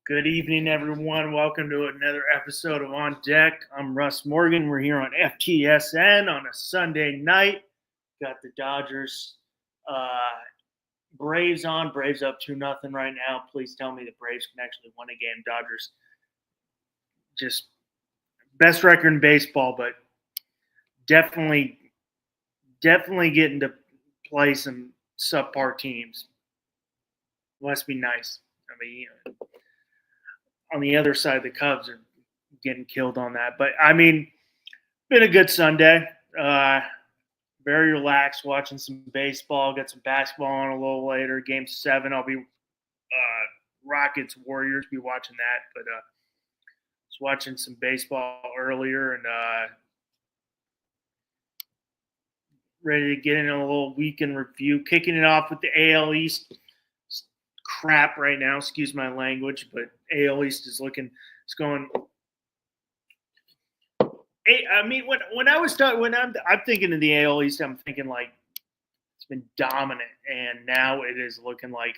Good evening, everyone. Welcome to another episode of On Deck. I'm Russ Morgan. We're here on FTSN on a Sunday night. Got the Dodgers, Braves on. Braves up 2-0 right now. Please tell me the Braves can actually win a game. Dodgers just best record in baseball, but definitely getting to play some subpar teams. Must be nice. I mean, on the other side, the Cubs are getting killed on that. But I mean, been a good Sunday. Very relaxed, watching some baseball. Got some basketball on a little later. Game 7, I'll be Rockets Warriors. Be watching that. But was watching some baseball earlier and ready to get in a little weekend review. Kicking it off with the AL East. Crap right now, excuse my language, but AL East is looking, it's going. I mean, when I was talking, when I'm thinking of the AL East, I'm thinking like it's been dominant, and now it is looking like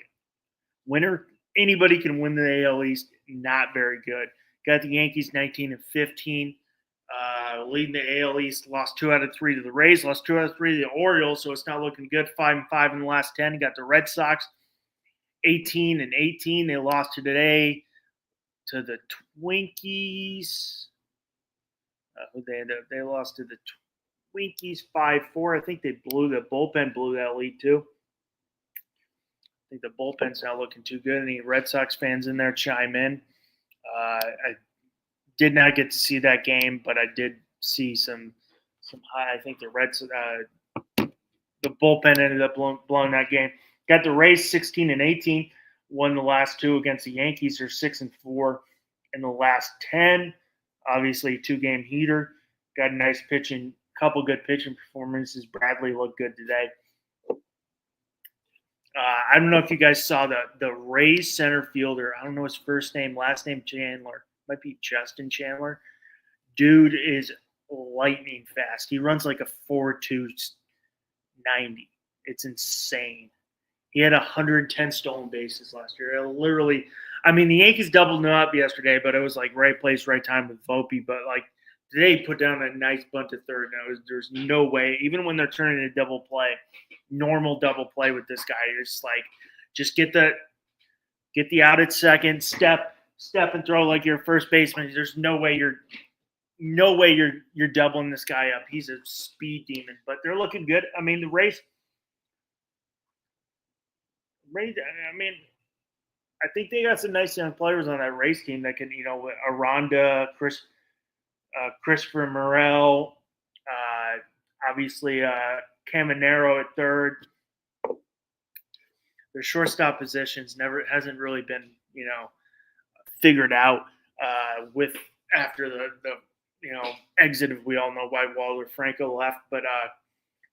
winner. Anybody can win the AL East. Not very good. Got the Yankees 19-15, leading the AL East. Lost 2 out of 3 to the Rays. Lost 2 out of 3 to the Orioles, so it's not looking good. 5-5 in the last 10. Got the Red Sox 18-18. They lost today to the Twinkies. They lost to the Twinkies 5-4. I think the bullpen blew that lead too. I think the bullpen's not looking too good. Any Red Sox fans in there chime in. I did not get to see that game, but I did see some high. I think the bullpen ended up blowing that game. Got the Rays 16-18. Won the last 2 against the Yankees. They're 6-4 in the last 10. Obviously, 2-game heater. Got a nice pitching, couple good pitching performances. Bradley looked good today. I don't know if you guys saw the Rays center fielder. I don't know his first name, last name Chandler. Might be Justin Chandler. Dude is lightning fast. He runs like a 4.2 90. It's insane. He had 110 stolen bases last year. Literally, I mean, the Yankees doubled him up yesterday, but it was like right place, right time with Volpe. But like today, he put down a nice bunt to third. Now there's no way, even when they're turning a double play, normal double play with this guy, it's like just get the out at second, step and throw like your first baseman. There's no way you're doubling this guy up. He's a speed demon. But they're looking good. I mean, the Rays. I mean, I think they got some nice young players on that race team that can, Aranda, Christopher Morel, obviously Caminero at third. Their shortstop positions hasn't really been, figured out with after the exit of, we all know why Walter Franco left, but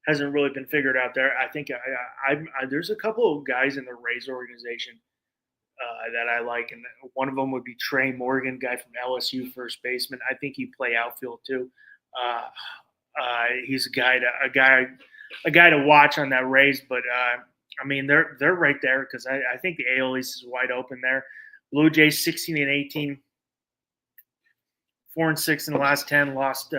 hasn't really been figured out there. I think there's a couple of guys in the Rays organization that I like, and one of them would be Trey Morgan, guy from LSU, first baseman. I think he'd play outfield too. He's a guy to watch on that Rays, but I mean they're right there because I think the AL East is wide open there. Blue Jays 16-18, 4-6 in the last 10. Lost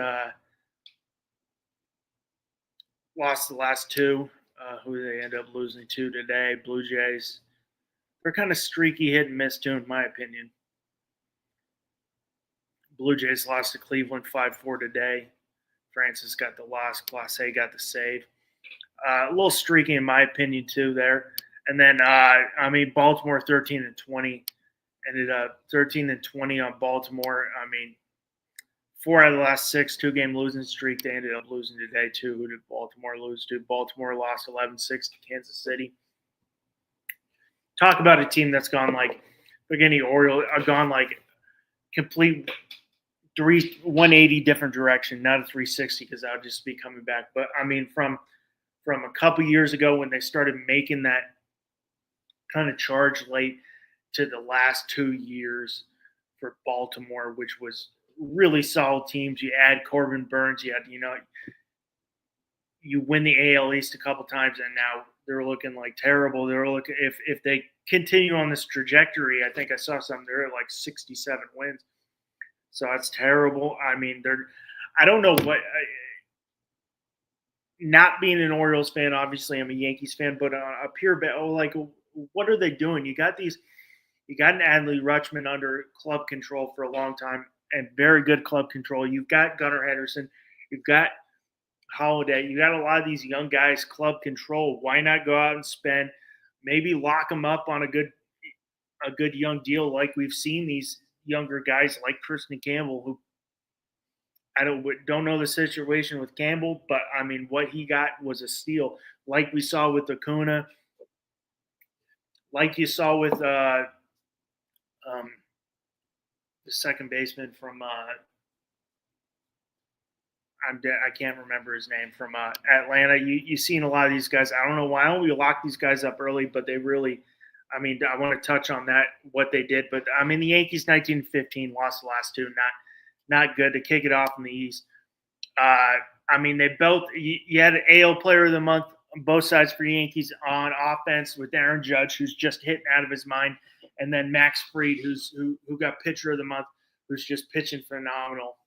the last 2. Who they end up losing to today? Blue Jays. They're kind of streaky hit and miss too, in my opinion. Blue Jays lost to Cleveland 5-4 today. Francis got the loss. Clase got the save. A little streaky, in my opinion, too, there. And then, Baltimore 13-20. Ended up 13-20 on Baltimore. I mean, 4 out of the last 6, 2-game losing streak. They ended up losing today, too. Who did Baltimore lose to? Baltimore lost 11-6 to Kansas City. Talk about a team that's gone like any Orioles, gone like complete 180 different direction, not a 360 because that would just be coming back. But I mean, from a couple years ago when they started making that kind of charge late to the last 2 years for Baltimore, which was really solid teams. You add Corbin Burns, you win the AL East a couple times, and now they're looking like terrible. They're looking if they continue on this trajectory. I think I saw something. They're at like 67 wins, so that's terrible. I mean, they're. I don't know what. Not being an Orioles fan, obviously, I'm a Yankees fan, but a pure bet. Oh, like, what are they doing? You got these. You got an Adley Rutschman under club control for a long time, and very good club control. You've got Gunnar Henderson. You've got Holiday. You got a lot of these young guys club control. Why not go out and spend? Maybe lock them up on a good young deal, like we've seen these younger guys like Kristen Campbell, who I don't know the situation with Campbell, but I mean what he got was a steal, like we saw with Acuna, like you saw with um, the second baseman from I can't remember his name from Atlanta. You've seen a lot of these guys. I don't know why don't we lock these guys up early, but they really. I mean, I want to touch on that what they did, but I mean the Yankees 1915 lost the last two, not good to kick it off in the East. I mean they built. You had an AL Player of the Month on both sides for Yankees on offense with Aaron Judge, who's just hitting out of his mind, and then Max Fried, who got Pitcher of the Month, who's just pitching phenomenal.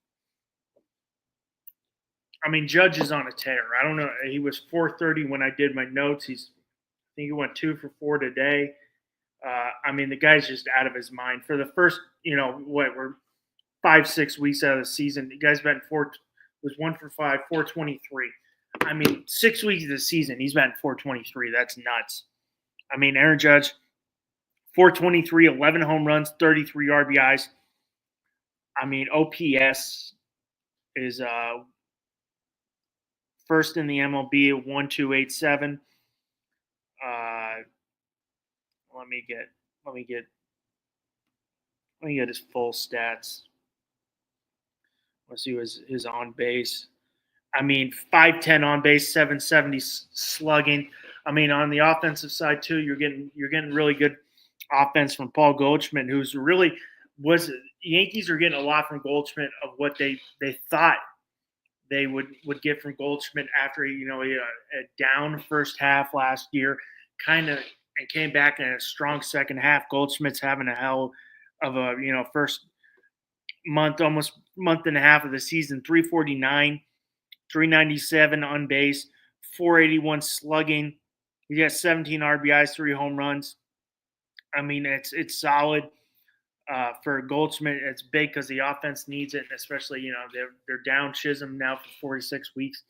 I mean, Judge is on a tear. I don't know. He was 430 when I did my notes. I think he went 2 for 4 today. I mean, the guy's just out of his mind. For the first, we're 5-6 weeks out of the season. The guy's been was 1 for 5, 423. I mean, 6 weeks of the season, he's batting 423. That's nuts. I mean, Aaron Judge, 423, 11 home runs, 33 RBIs. I mean, OPS is first in the MLB at 1287. Let me get his full stats. Let's see his on base. I mean, 510 on base, 770 slugging. I mean, on the offensive side too, you're getting really good offense from Paul Goldschmidt, who's really was Yankees are getting a lot from Goldschmidt of what they thought they would get from Goldschmidt after a down first half last year, kind of, and came back in a strong second half. Goldschmidt's having a hell of a first almost month and a half of the season. 349, 397 on base, 481 slugging. He got 17 RBIs, 3 home runs. I mean, it's solid. For Goldschmidt, it's big because the offense needs it, and especially they're down Chisholm now for 46 weeks.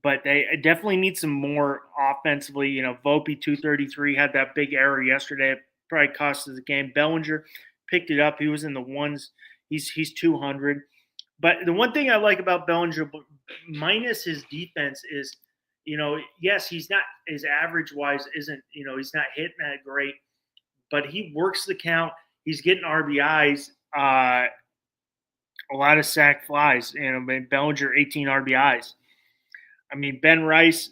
But they definitely need some more offensively. Volpe 233 had that big error yesterday. It probably cost us the game. Bellinger picked it up. He was in the ones. He's 200. But the one thing I like about Bellinger, minus his defense, is yes, he's not his average wise isn't he's not hitting that great. But he works the count. He's getting RBIs, a lot of sack flies. Bellinger 18 RBIs. I mean, Ben Rice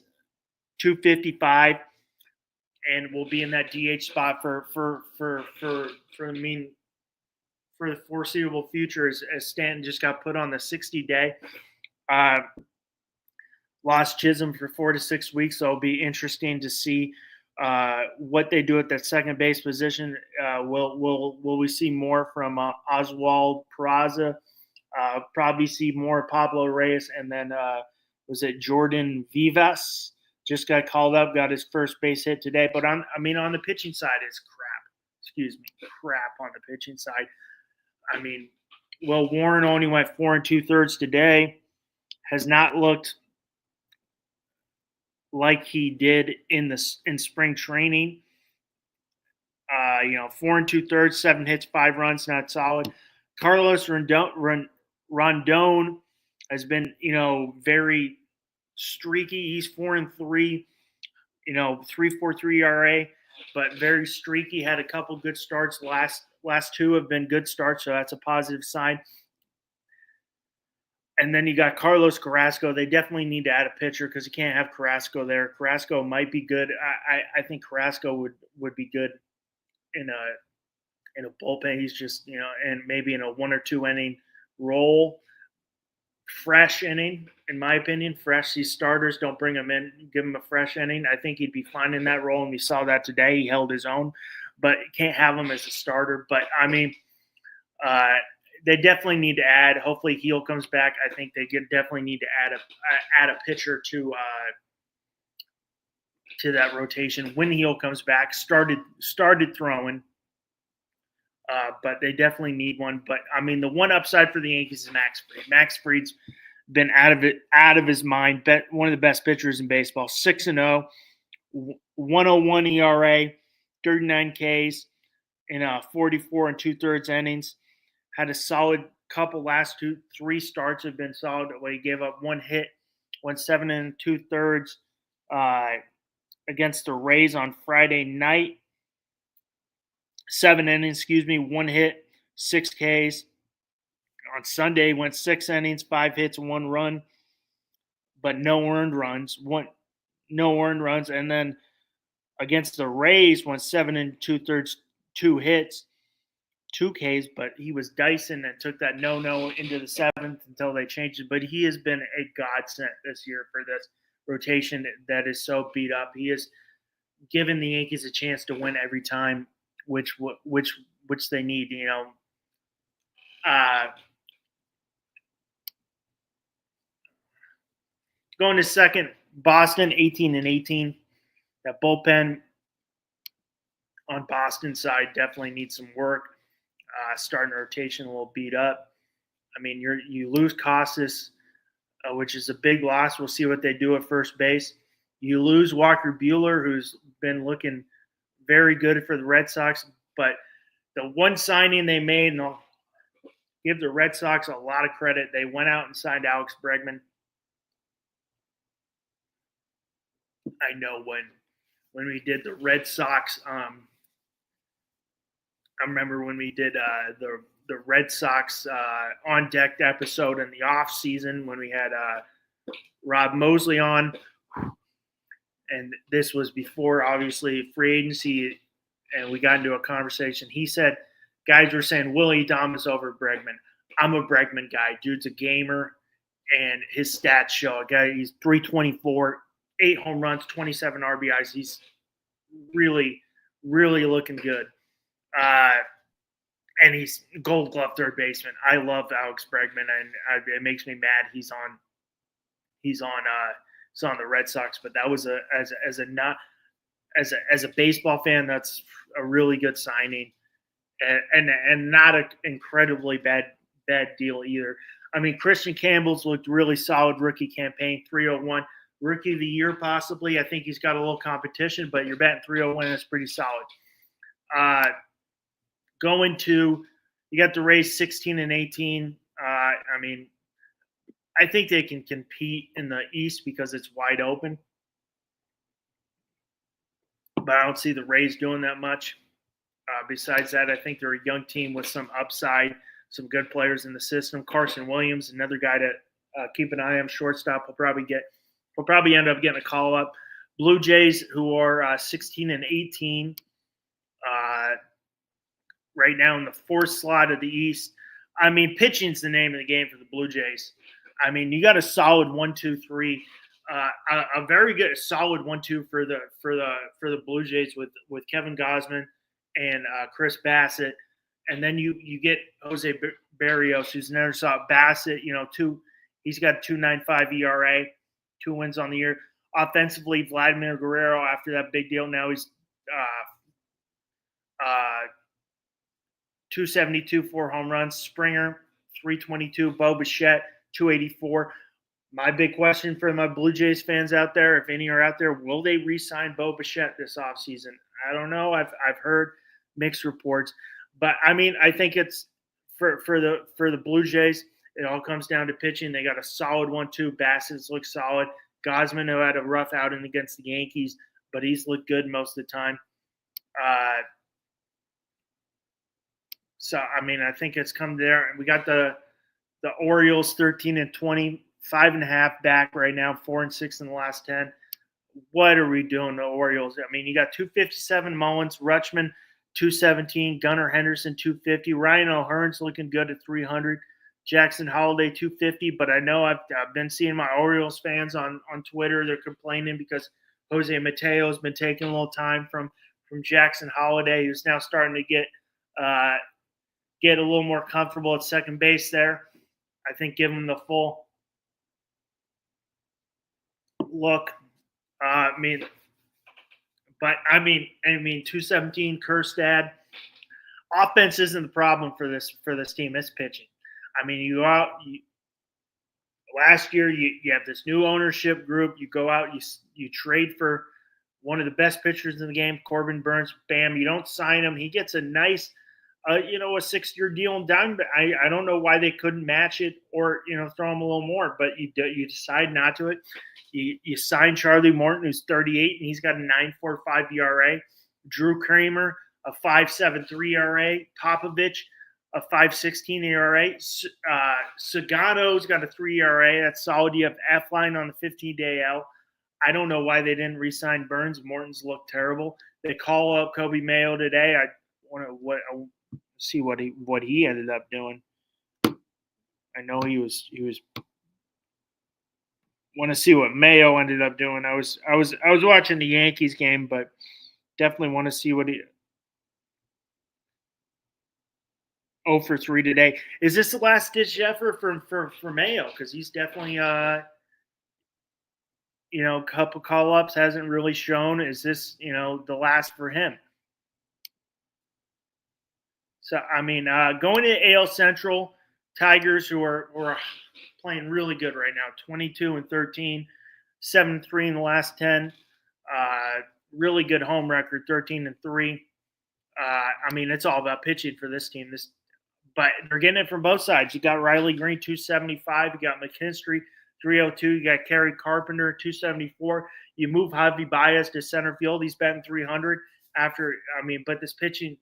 255, and will be in that DH spot for the foreseeable future as Stanton just got put on the 60-day. Lost Chisholm for 4 to 6 weeks, so it'll be interesting to see what they do at that second base position. Will we see more from Oswald Peraza? Probably see more Pablo Reyes, and then was it Jordan Vivas? Just got called up, got his first base hit today. But on the pitching side, it's crap on the pitching side. I mean, Warren only went 4 2/3 today. Has not looked like he did in spring training. 4 2/3, 7 hits, 5 runs, not solid. Carlos Rondon has been, very streaky. He's 4-3, 3.43 ERA, but very streaky. Had a couple good starts. Last two have been good starts, so that's a positive sign. And then you got Carlos Carrasco. They definitely need to add a pitcher because you can't have Carrasco there. Carrasco might be good. I think Carrasco would be good in a bullpen. He's just and maybe in a 1 or 2 inning role fresh inning, in my opinion. Fresh. These starters, don't bring him in, give him a fresh inning. I think he'd be fine in that role, and we saw that today. He held his own, but can't have him as a starter. But I mean, they definitely need to add. Hopefully, Heel comes back. I think they definitely need to add a pitcher to that rotation when Heel comes back. Started throwing. But they definitely need one. But I mean, the one upside for the Yankees is Max Fried. Max Fried's been out of his mind. One of the best pitchers in baseball. 6-0, 101 ERA, 39 Ks in 44 and 2/3 innings. Had a solid couple last three starts have been solid. Where he gave up one hit, went 7 and 2/3 against the Rays on Friday night. 7 innings, one hit, 6 Ks. On Sunday, went 6 innings, 5 hits, 1 run, but no earned runs. And then against the Rays, went 7 and 2/3, 2 hits, 2 Ks, but he was Dyson and took that no into the 7th until they changed it. But he has been a godsend this year for this rotation that is so beat up. He has given the Yankees a chance to win every time, which they need. Going to second, Boston, 18 and 18. That bullpen on Boston's side definitely needs some work. Starting rotation a little beat up. I mean, you lose Casas, which is a big loss. We'll see what they do at first base. You lose Walker Buehler, who's been looking very good for the Red Sox. But the one signing they made, and I'll give the Red Sox a lot of credit, they went out and signed Alex Bregman. I know when we did the Red Sox, I remember when we did the Red Sox on deck episode in the off season when we had Rob Mosley on, and this was before obviously free agency, and we got into a conversation. He said guys were saying Willie Adames over Bregman. I'm a Bregman guy. Dude's a gamer, and his stats show. He's 324. 8 home runs, 27 RBIs. He's really, really looking good. And he's Gold Glove third baseman. I love Alex Bregman, and it makes me mad he's on the Red Sox. But that was as a baseball fan, that's a really good signing, and not an incredibly bad deal either. I mean, Christian Campbell's looked really solid rookie campaign, 301. Rookie of the year, possibly. I think he's got a little competition, but you're batting 301, that's pretty solid. You got the Rays 16 and 18. I mean, I think they can compete in the East because it's wide open. But I don't see the Rays doing that much. Besides that, I think they're a young team with some upside, some good players in the system. Carson Williams, another guy to keep an eye on, shortstop, will probably end up getting a call up. Blue Jays, who are 16 and 18, right now in the 4th slot of the East. I mean, pitching's the name of the game for the Blue Jays. I mean, you got a solid 1-2-3, a very good, solid 1-2 for the Blue Jays with Kevin Gausman and Chris Bassett, and then you get Jose Barrios, who's never saw Bassett. He's got 2.95 ERA. 2 wins on the year. Offensively, Vladimir Guerrero, after that big deal, now he's 272, 4 home runs. Springer, 322. Bo Bichette, 284. My big question for my Blue Jays fans out there, if any are out there, will they re-sign Bo Bichette this offseason? I don't know. I've heard mixed reports. But, I mean, I think it's for the Blue Jays, it all comes down to pitching. They got a solid 1-2. Bassett's looked solid. Gausman, who had a rough outing against the Yankees, but he's looked good most of the time. So, I mean, I think it's come there. We got the Orioles 13 and 20, 5.5 back right now, 4 and 6 in the last 10. What are we doing, the Orioles? I mean, you got 257 Mullins, Rutschman 217, Gunnar Henderson 250, Ryan O'Hearn's looking good at 300, Jackson Holiday 250, but I know I've been seeing my Orioles fans on Twitter. They're complaining because Jose Mateo has been taking a little time from Jackson Holiday, who's now starting to get a little more comfortable at second base there. I think give him the full look. I mean, 217 Kerstad. Offense isn't the problem for this team. It's pitching. I mean, last year you have this new ownership group. You go out, you trade for one of the best pitchers in the game, Corbin Burns. Bam, you don't sign him. He gets a nice, a 6-year deal and done. But I don't know why they couldn't match it or throw him a little more. But you decide not to. You sign Charlie Morton, who's 38, and he's got a 9.45 ERA. Drew Kramer, a 5.73 ERA. Popovich, a 5.16 ERA. Sagano's got a 3 ERA. That's solid. You have F-line on the 15-day out. I don't know why they didn't re-sign Burns. Morton's looked terrible. They call up Kobe Mayo today. I want to see what he ended up doing. I know he was. Want to see what Mayo ended up doing. I was watching the Yankees game, but definitely want to see what he. 0 for 3 today. Is this the last ditch effort for Mayo? Because he's definitely couple call ups hasn't really shown. Is this the last for him? So I mean, going to AL Central, Tigers who are playing really good right now, 22-13, 7-3 in the last 10. Really good home record, 13-3. I mean, it's all about pitching for this team. But they're getting it from both sides. You got Riley Green, 275. You got McKinstry, 302. You got Kerry Carpenter, 274. You move Javi Baez to center field. He's batting 300 but this pitching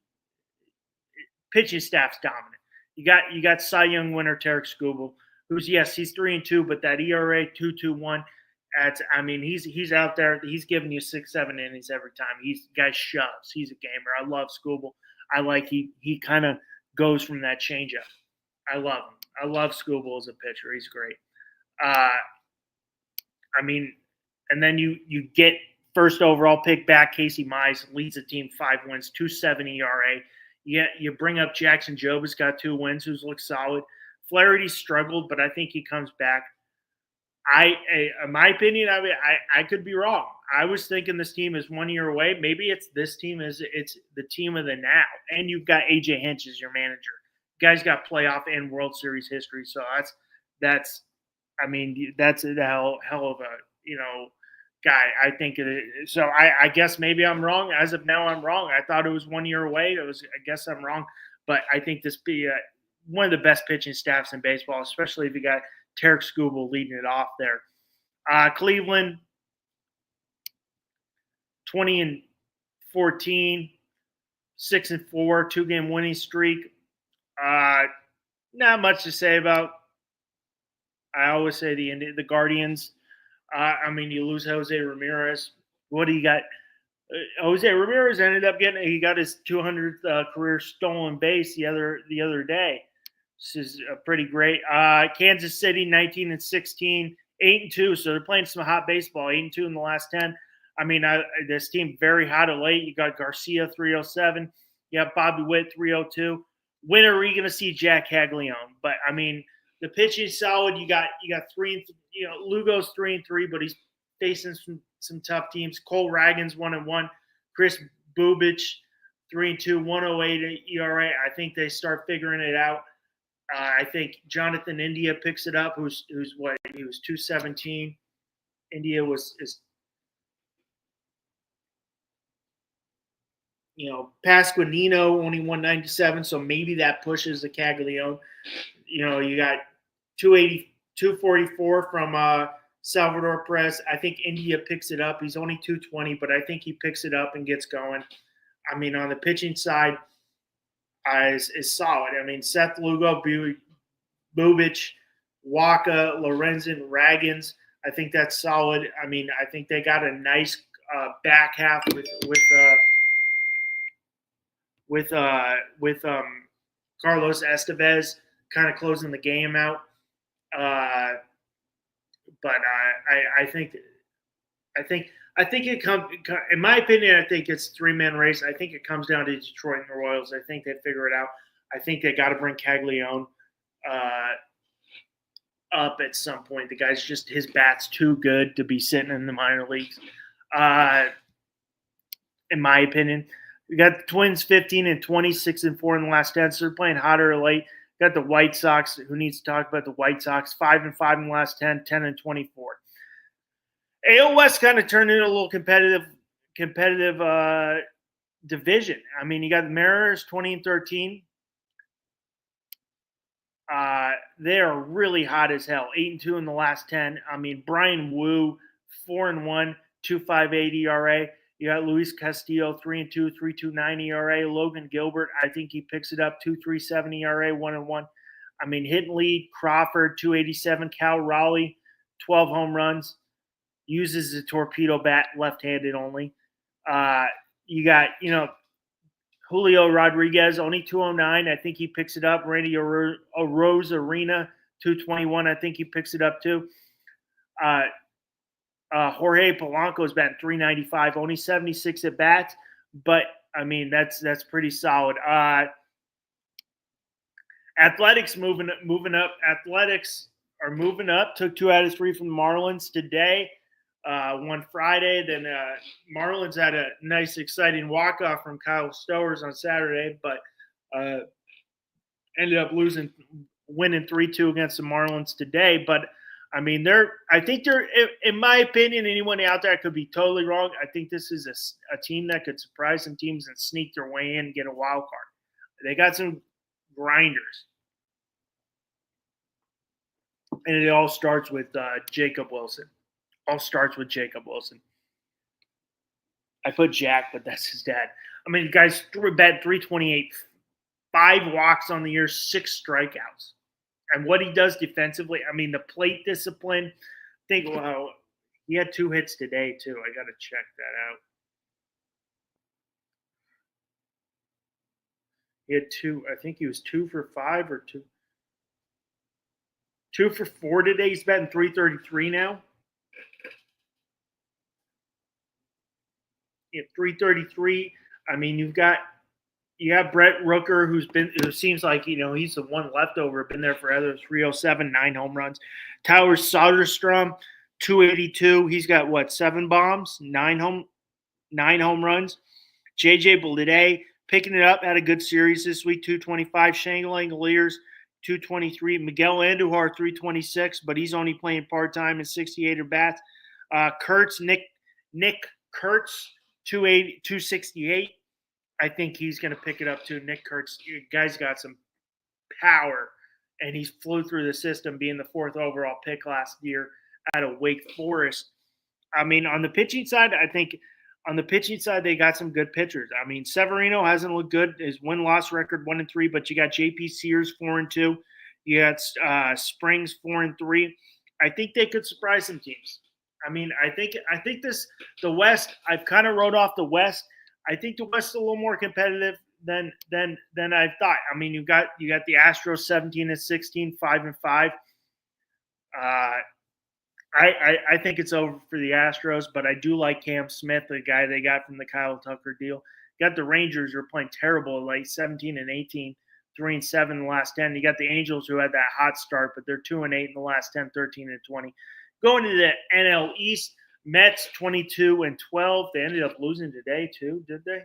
staff's dominant. You got Cy Young winner Tarek Skubal, who's he's 3-2, but that ERA 2.21. He's out there. He's giving you 6-7 innings every time. Guy shoves. He's a gamer. I love Skubal. I like he kind of goes from that changeup. I love him. I love Skubal as a pitcher. He's great. And then you get first overall pick back. Casey Mize leads the team, 5 wins, 2.7 ERA. You bring up Jackson Jobe, who's got 2 wins, who's looked solid. Flaherty struggled, but I think he comes back. In my opinion, I could be wrong. I was thinking this team is 1 year away. Maybe it's the team of the now. And you've got AJ Hinch as your manager. The guy's got playoff and World Series history. So that's a hell of a, guy. I think it is. So I guess maybe I'm wrong. As of now, I'm wrong. I thought it was 1 year away. I guess I'm wrong. But I think this be one of the best pitching staffs in baseball, especially if you got Tarek Skubal leading it off there. Cleveland, 20-14, 6-4, 2-game winning streak. Not much to say about. I always say the Guardians. You lose Jose Ramirez. What do you got? Jose Ramirez ended up he got his 200th career stolen base the other day. This is pretty great. Kansas City, 19-16, 8-2. So they're playing some hot baseball. 8-2 in the last 10. This team very hot of late. You got Garcia, 307. You have Bobby Witt, 302. When are we going to see Jack Caglione? But the pitching's solid. You got 3. Lugo's 3-3, but he's facing some tough teams. Cole Ragans 1-1. Chris Bubich 3-2, 1.08 ERA. I think they start figuring it out. I think Jonathan India picks it up. He was 217. India is Pasquinino only 197, so maybe that pushes the Caglione. You got 244 from Salvador Perez. I think India picks it up. He's only 220, but I think he picks it up and gets going. On the pitching side, is solid. Seth Lugo, Bubich, Waka, Lorenzen, Ragans. I think that's solid. I think they got a nice back half with Carlos Estevez. kind of closing the game out. But I think it comes. In my opinion, I think it's 3-man race. I think it comes down to Detroit and the Royals. I think they figure it out. I think they got to bring Caglione up at some point. The guy's just his bat's too good to be sitting in the minor leagues. In my opinion, we got the Twins 15 and 26 and 4 in the last 10. So they're playing hotter or late. Got the White Sox. Who needs to talk about the White Sox? 5 and 5 in the last 10, 10 and 24. AL West kind of turned into a little competitive division. I mean, you got the Mariners 20 and 13. They are really hot as hell. 8 and 2 in the last 10. I mean, Brian Wu 4 and 1, 2.58 ERA. You got Luis Castillo 3 and 2, 3.29 ERA. Logan Gilbert, I think he picks it up 2.37 ERA, 1 and 1. I mean, hit and lead. Crawford 2.87. Cal Raleigh 12 home runs. Uses the torpedo bat, left-handed only. You got, Julio Rodriguez, only 209. I think he picks it up. Randy Arozarena, 221. I think he picks it up too. Jorge Polanco's batting 395, only 76 at bats. But, I mean, that's pretty solid. Athletics moving up. Athletics are moving up. Took 2 out of 3 from the Marlins today. Won Friday. Then Marlins had a nice, exciting walk-off from Kyle Stowers on Saturday, but ended up winning 3-2 against the Marlins today. But, I mean, I think they're, in my opinion, anyone out there could be totally wrong. I think this is a team that could surprise some teams and sneak their way in and get a wild card. They got some grinders. And it all starts with Jacob Wilson. All starts with Jacob Wilson. I put Jack, but that's his dad. I mean, the guy's batting 328, 5 walks on the year, 6 strikeouts. And what he does defensively, I mean, the plate discipline. Well, he had 2 hits today, too. I got to check that out. He had 2. I think he was 2 for 5 or 2 for 4 today. He's batting 333 now. 333. I mean, you got Brett Rooker, who seems like he's the one leftover, been there forever. 307, 9 home runs. Tyler Soderstrom, 282. He's got 7 bombs, 9 home runs. JJ Bleday picking it up, had a good series this week. 225. Shane Langoliers, 223. Miguel Andujar, 326, but he's only playing part-time and 68 at bats. Nick Kurtz, 268. I think he's going to pick it up too. Nick Kurtz, guy's got some power, and he flew through the system, being the 4th overall pick last year out of Wake Forest. I mean, on the pitching side, they got some good pitchers. I mean, Severino hasn't looked good. His win-loss record 1-3, but you got JP Sears 4-2. You got Springs 4-3. I think they could surprise some teams. I mean, I think the West. I've kind of wrote off the West. I think the West is a little more competitive than I thought. I mean, you got the Astros 17 and 16, 5 and 5. I think it's over for the Astros, but I do like Cam Smith, the guy they got from the Kyle Tucker deal. Got the Rangers who are playing terrible, like 17 and 18, 3 and 7 in the last 10. You got the Angels who had that hot start, but they're 2 and 8 in the last 10, 13 and 20. Going to the NL East, Mets 22 and 12. They ended up losing today too, did they?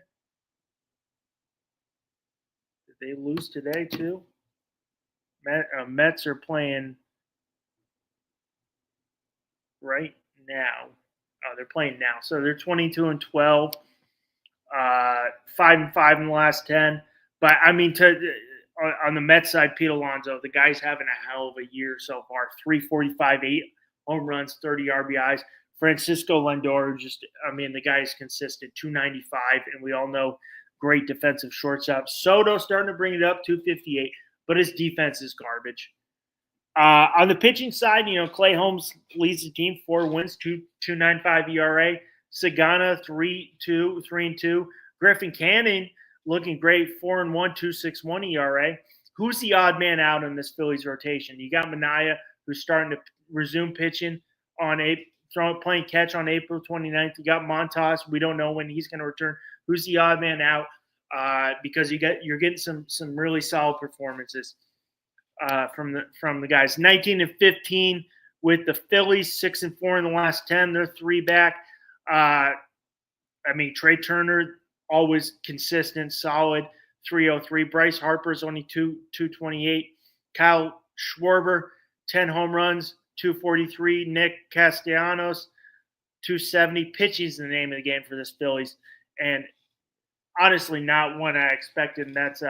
Did they lose today too? Mets are playing right now. Oh, they're playing now. So they're 22 and 12, 5 and 5 in the last 10. But I mean, on the Mets side, Pete Alonso, the guy's having a hell of a year so far. 345, 8 home runs, 30 RBIs. Francisco Lindor, the guy is consistent, 295, and we all know great defensive shortstop. Soto starting to bring it up, 258, but his defense is garbage. On the pitching side, Clay Holmes leads the team, 4 wins, 2.95 ERA. Sagana, 3-2. Griffin Canning looking great, 4-1, 2.61 ERA. who's the odd man out in this Phillies rotation? You got Manaea, who's starting to resume pitching playing catch on April 29th. You got Montas. We don't know when he's going to return. Who's the odd man out? Because you're getting some really solid performances from the guys. 19-15 with the Phillies, 6-4 in the last 10. They're 3 back. Trey Turner, always consistent, solid, 303. Bryce Harper's only 228. Kyle Schwarber, 10 home runs, 243. Nick Castellanos, 270. Pitching's the name of the game for this Phillies. And honestly, not one I expected, and that's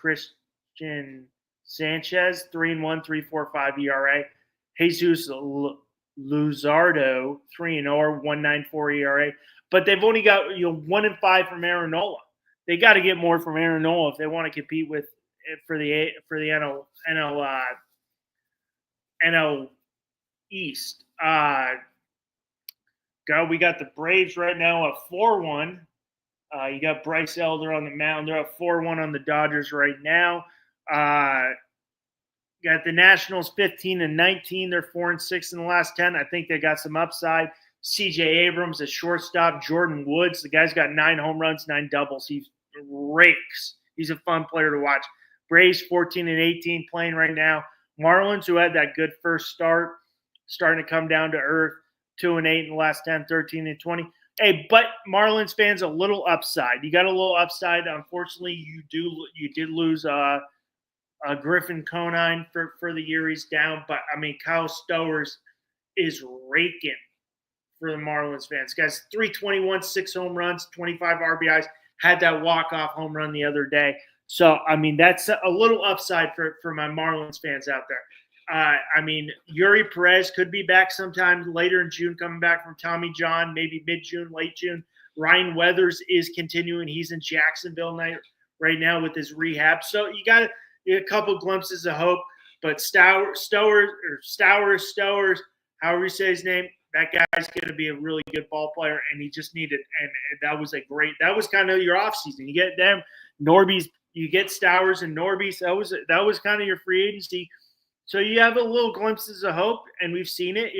Christian Sanchez, 3-1, 3.45 ERA. Jesus Luzardo, 3-0, 1.94 ERA. But they've only got 1-5 from Aaron Nola. They got to get more from Aaron Nola if they want to compete for the NL East. We got the Braves right now at 4-1. You got Bryce Elder on the mound. They're at 4-1 on the Dodgers right now. Got the Nationals 15-19. They're 4-6 in the last 10. I think they got some upside. C.J. Abrams, a shortstop. Jordan Woods, the guy's got 9 home runs, 9 doubles. He rakes. He's a fun player to watch. Braves 14-18 playing right now. Marlins, who had that good first start, starting to come down to earth. 2-8 in the last 10, 13-20. Hey, but Marlins fans, a little upside. You got a little upside. Unfortunately, you did lose Griffin Conine for the year. He's down, but Kyle Stowers is raking for the Marlins fans. Guys, 321, 6 home runs, 25 RBIs. Had that walk-off home run the other day. So that's a little upside for my Marlins fans out there. Yuri Perez could be back sometime later in June, coming back from Tommy John, maybe mid-June, late June. Ryan Weathers is continuing. He's in Jacksonville right now with his rehab. So you got a couple glimpses of hope. But Stowers, however you say his name, that guy's going to be a really good ball player, and he just needed. And that was kind of your offseason. You get them, Norby's. You get Stowers and Norby's. That was kind of your free agency. So you have a little glimpses of hope, and we've seen it.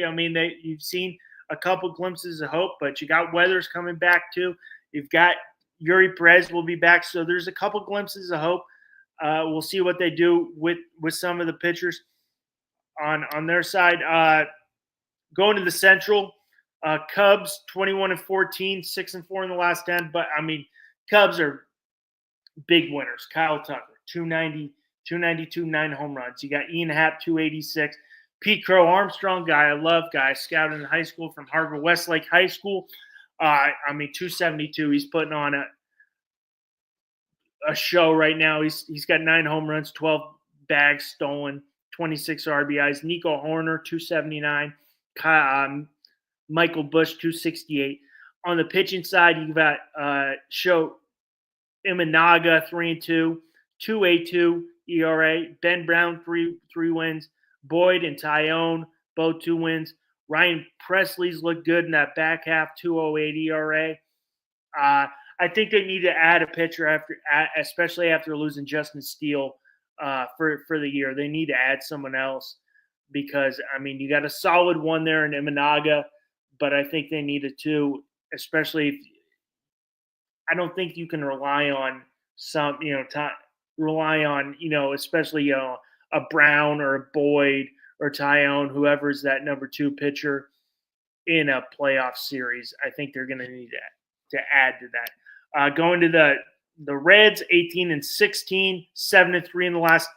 You've seen a couple glimpses of hope, but you got Weathers coming back too. You've got Yuri Perez will be back, so there's a couple glimpses of hope. We'll see what they do with some of the pitchers on their side. Going to the Central, Cubs 21-14, 6-4 in the last 10. But Cubs are big winners. Kyle Tucker, 292, 9 home runs. You got Ian Happ, 286. Pete Crow Armstrong, guy I love, scouted in high school from Harvard Westlake High School. 272. He's putting on a show right now. He's got 9 home runs, 12 bags stolen, 26 RBIs. Nico Horner, 279. Michael Bush, 268. On the pitching side, you've got Sho Imanaga, 3-2, 2.82 ERA. Ben Brown, 3 wins. Boyd and Tyone, both 2 wins. Ryan Presley's looked good in that back half, 2.08 ERA. I think they need to add a pitcher especially after losing Justin Steele for the year. They need to add someone else because, you got a solid one there in Imanaga, but I think they need a 2, especially if I don't think you can rely on especially a Brown or a Boyd or Tyone, whoever's that number 2 pitcher in a playoff series. I think they're going to need to add to that. Going to the Reds, 18-16, 7-3 in the last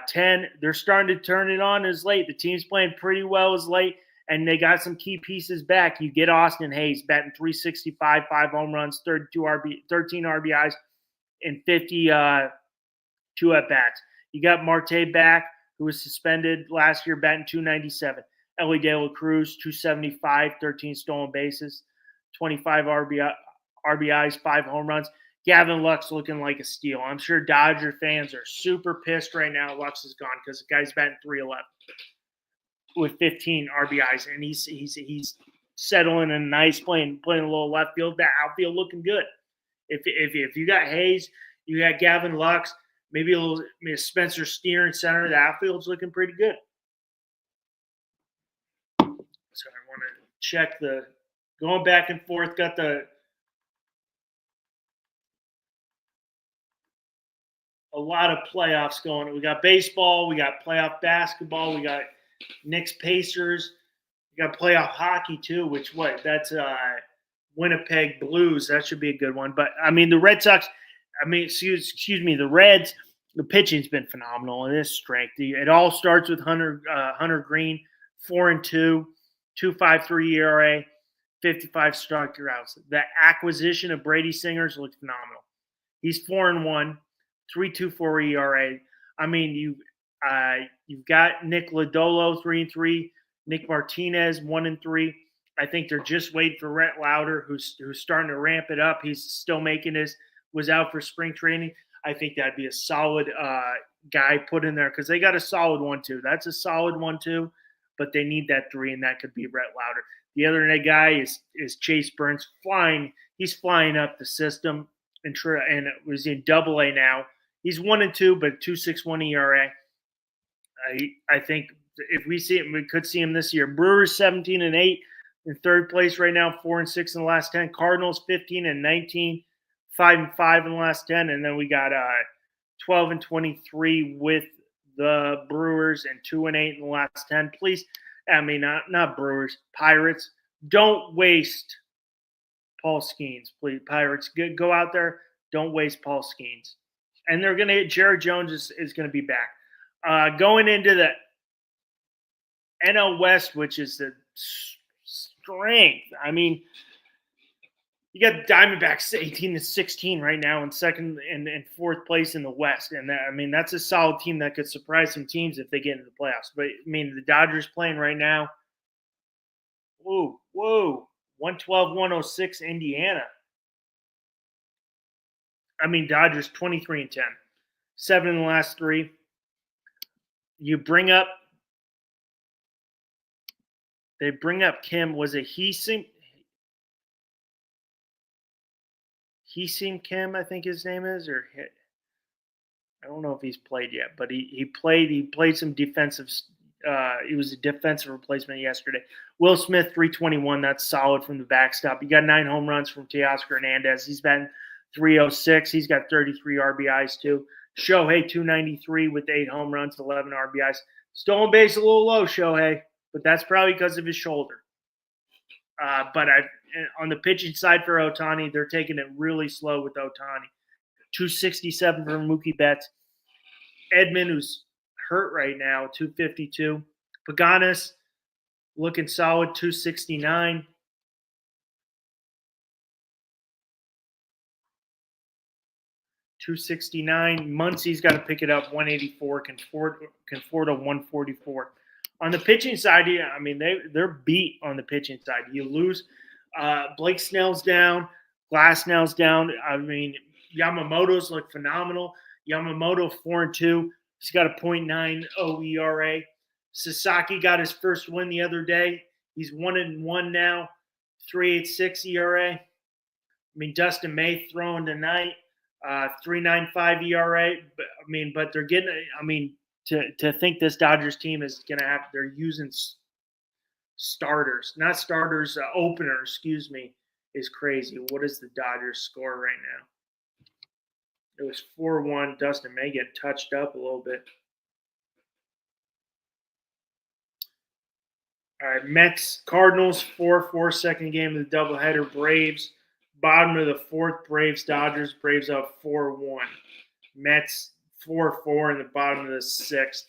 10. They're starting to turn it on as late. The team's playing pretty well as late, and they got some key pieces back. You get Austin Hayes batting .365, 5 home runs, 13 RBIs, and 52 at-bats. You got Marte back, who was suspended last year, batting .297. Ellie De La Cruz, .275, 13 stolen bases, 25 RBIs, 5 home runs. Gavin Lux looking like a steal. I'm sure Dodger fans are super pissed right now Lux is gone because the guy's batting .311 with 15 RBIs, and he's settling in nice, playing a little left field. That outfield looking good. If you got Hayes, you got Gavin Lux, maybe maybe Spencer Steer in center. The outfield's looking pretty good. So I want to check the going back and forth. Got a lot of playoffs going. We got baseball. We got playoff basketball. We got Knicks Pacers. We got playoff hockey too. Which that's Winnipeg Blues. That should be a good one. But I mean the Red Sox. I mean excuse me. The Reds. The pitching's been phenomenal in this strength. It all starts with Hunter Green, 4-2, 2.53 ERA, 55 strikeouts. The acquisition of Brady Singers looks phenomenal. He's 4-1, 3.24 ERA. I mean, you've got Nick Lodolo 3-3, Nick Martinez 1-3. I think they're just waiting for Rhett Lauder, who's starting to ramp it up. He's still making was out for spring training. I think that'd be a solid guy put in there because they got a solid 1-2. That's a solid 1-2, but they need that 3, and that could be Rhett Lauder. The other guy is Chase Burns flying. He's flying up the system and was in Double-A now. He's 1-2, but 2.61 ERA. I think if we see him, we could see him this year. Brewers 17-8 in third place right now, 4-6 in the last 10. Cardinals 15-19. 5-5 in the last 10, and then we got 12-23 with the Brewers and 2-8 in the last 10. Please, I mean not Brewers, Pirates. Don't waste Paul Skeens, please. Pirates, go out there. Don't waste Paul Skeens, and they're gonna. Jared Jones is gonna be back. Going into the NL West, which is the strength. I mean. You got the Diamondbacks 18-16 right now in second and fourth place in the West. And that's a solid team that could surprise some teams if they get into the playoffs. But I mean, the Dodgers playing right now. Whoa. 112-106 Indiana. I mean, Dodgers 23-10. 7 in the last 3. They bring up Kim. Was it Heesim Kim, I think his name is, or I don't know if he's played yet, but he played some defensive. He was a defensive replacement yesterday. Will Smith 321, that's solid from the backstop. You got 9 home runs from Teoscar Hernandez. He's been 306. He's got 33 RBIs too. Shohei 293 with 8 home runs, 11 RBIs. Stolen base a little low, Shohei, but that's probably because of his shoulder. But on the pitching side for Ohtani, they're taking it really slow with Ohtani. 267 for Mookie Betts. Edman, who's hurt right now, 252. Paganis looking solid, 269. Muncie's got to pick it up, 184. Conforto 144. On the pitching side, I mean, they're beat on the pitching side. You lose. Blake Snell's down. Glasnow's down. I mean, Yamamoto's look phenomenal. Yamamoto 4-2. He's got a .90 ERA. Sasaki got his first win the other day. He's 1-1 now. 3.86 ERA. I mean, Dustin May throwing tonight. 3.95 ERA. But they're getting. I mean. To think this Dodgers team is going to have – they're using starters. Not starters, openers, excuse me, is crazy. What is the Dodgers score right now? It was 4-1. Dustin May get touched up a little bit. All right, Mets, Cardinals, 4-4, second game of the doubleheader. Braves, bottom of the fourth, Braves, Dodgers. Braves up 4-1. Mets, 4-4 in the bottom of the sixth.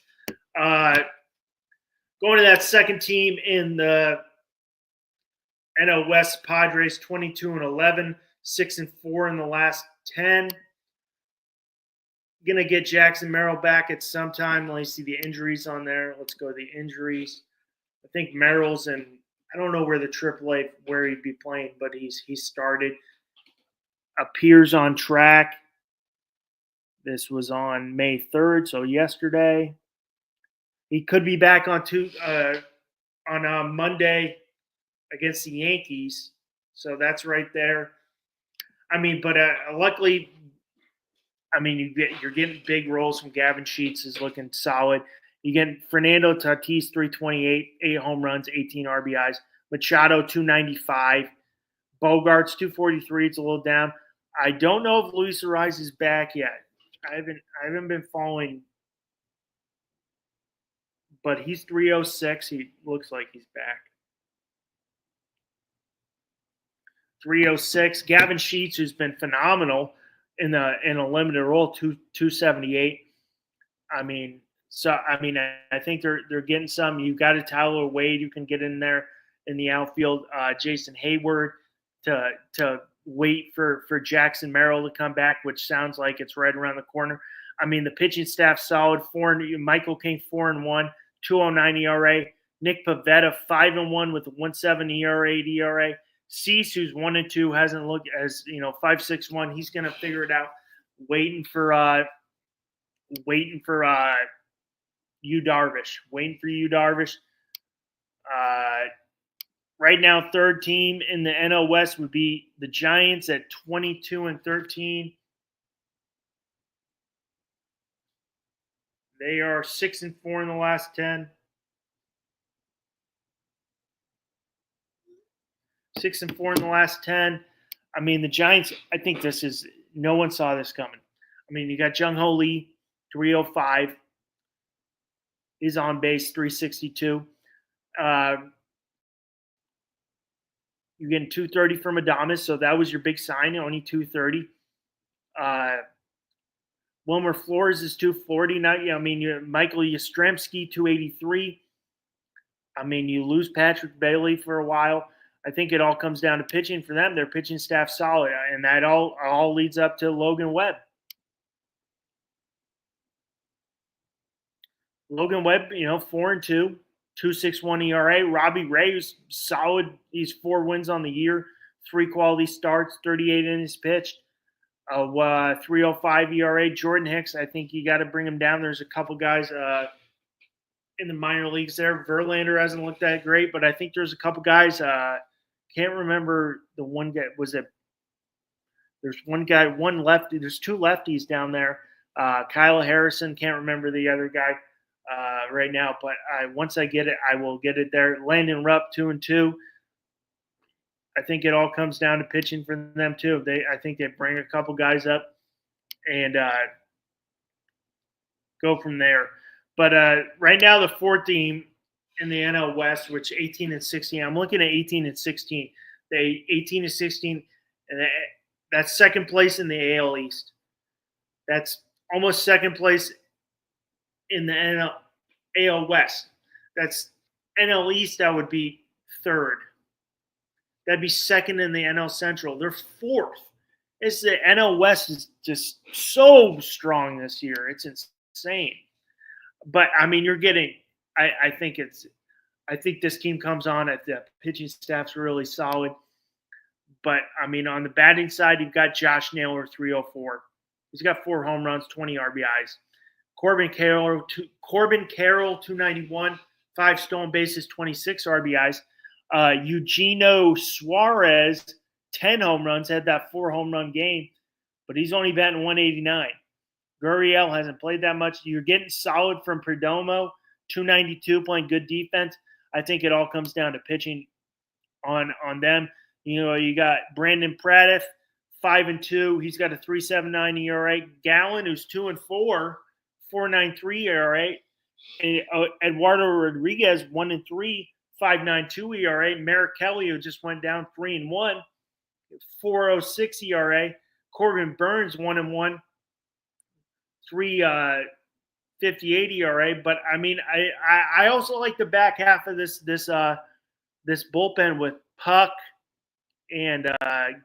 Going to that second team in the NL West, Padres 22-11, 6-4 in the last 10. Gonna get Jackson Merrill back at some time. Let me see the injuries on there. Let's go to the injuries. I think Merrill's in. I don't know where the AAA where he'd be playing, but he started. Appears on track. This was on May 3rd, so yesterday. He could be back on Monday against the Yankees, so that's right there. I mean, but luckily I mean, you're getting big rolls from Gavin Sheets is looking solid. You get Fernando Tatis 328, 8 home runs, 18 RBIs. Machado 295. Bogarts 243. It's a little down. I don't know if Luis Ariz is back yet. I haven't been following, but he's 306. He looks like he's back. 306. Gavin Sheets, who's been phenomenal in a limited role, 278. I think they're getting some. You got a Tyler Wade who can get in there in the outfield. Jason Hayward to wait for Jackson Merrill to come back, which sounds like it's right around the corner. I mean, the pitching staff solid. Michael King 4-1, 2.09 ERA. Nick Pivetta 5-1 with a 1.7 ERA, DRA. Cease, who's 1-2, hasn't looked as 5.61. He's going to figure it out. Waiting for Yu Darvish. Waiting for Yu Darvish. Right now, third team in the NL West would be the Giants at 22-13. They are 6-4 in the last 10. 6-4 in the last 10. I mean, the Giants, I think no one saw this coming. I mean, you got Jung Ho Lee, 305. Is on base, 362. You're getting 230 from Adames, so that was your big sign, only 230. Wilmer Flores is 240. Michael Yastrzemski, 283. I mean, you lose Patrick Bailey for a while. I think it all comes down to pitching for them. Their pitching staff solid, and that all leads up to Logan Webb. Logan Webb, 4-2, 2.61 ERA. Robbie Ray is solid. He's 4 wins on the year, 3 quality starts, 38 innings pitched, 3.05 ERA. Jordan Hicks, I think you got to bring him down. There's a couple guys in the minor leagues there. Verlander hasn't looked that great, but I think there's a couple guys. Can't remember the one guy. There's one guy, one lefty. There's 2 lefties down there. Kyle Harrison, can't remember the other guy right now, but once I get it, I will get it there. Landon Rupp, 2-2. I think it all comes down to pitching for them too. I think they bring a couple guys up and go from there. But right now, the 4th team in the NL West, which 18-16. I'm looking at 18-16. They 18-16, and that's second place in the AL East. That's almost second place in the AL West. That's NL East. That would be 3rd. That'd be 2nd in the NL Central. They're 4th. It's the NL West is just so strong this year. It's insane. But I mean, you're getting. I think this team comes on at the pitching staff's really solid. But I mean, on the batting side, you've got Josh Naylor, 304. He's got 4 home runs, 20 RBIs. Corbin Carroll, 291, 5 stolen bases, 26 RBIs. Eugenio Suarez, 10 home runs, had that 4 home run game, but he's only batting 189. Gurriel hasn't played that much. You're getting solid from Perdomo, 292, playing good defense. I think it all comes down to pitching on them. You got Brandon Pradif, 5-2. He's got a 3.79 ERA. Gallen, who's 2-4, 4.93 ERA. And Eduardo Rodriguez, 1-3, 5.92 ERA. Merrick Kelly, who just went down, 3-1, 4.06 ERA. Corbin Burns, 1-1, 3.58 ERA. But I mean, I also like the back half of this bullpen with Puck and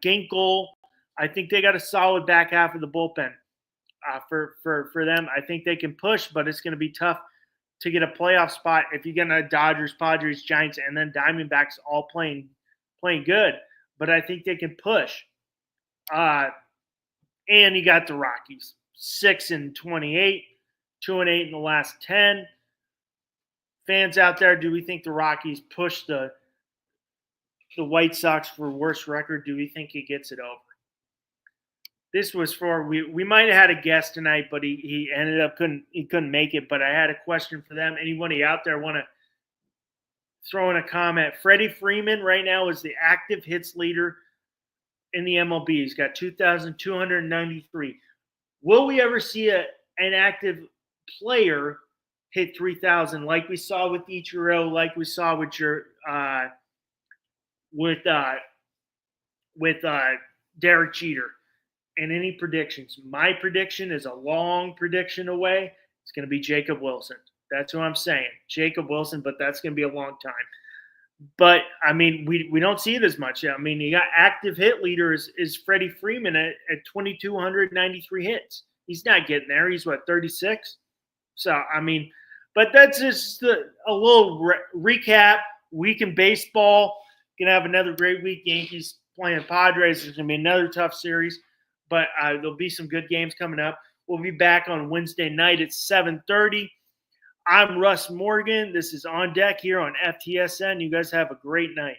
Ginkel. I think they got a solid back half of the bullpen for them. I think they can push, but it's going to be tough to get a playoff spot if you get a Dodgers, Padres, Giants, and then Diamondbacks all playing good. But I think they can push. And you got the Rockies, 6-28, 2-8 in the last 10. Fans out there, do we think the Rockies push the White Sox for worst record? Do we think it gets it over? this was for we might have had a guest tonight, but he ended up couldn't make it. But I had a question for them. Anybody out there want to throw in a comment? Freddie Freeman right now is the active hits leader in the MLB. He's got 2,293. Will we ever see an active player hit 3,000 like we saw with Ichiro, like we saw with Derek Jeter? And any predictions? My prediction is a long prediction away. It's going to be Jacob Wilson. That's what I'm saying. Jacob Wilson, but that's going to be a long time. But, I mean, we don't see it as much. I mean, you got active hit leader is Freddie Freeman at 2,293 hits. He's not getting there. He's, 36? So, I mean, but that's just a little recap. Week in baseball. Going to have another great week. Yankees playing Padres. There's going to be another tough series. But there'll be some good games coming up. We'll be back on Wednesday night at 7:30. I'm Russ Morgan. This is On Deck here on FTSN. You guys have a great night.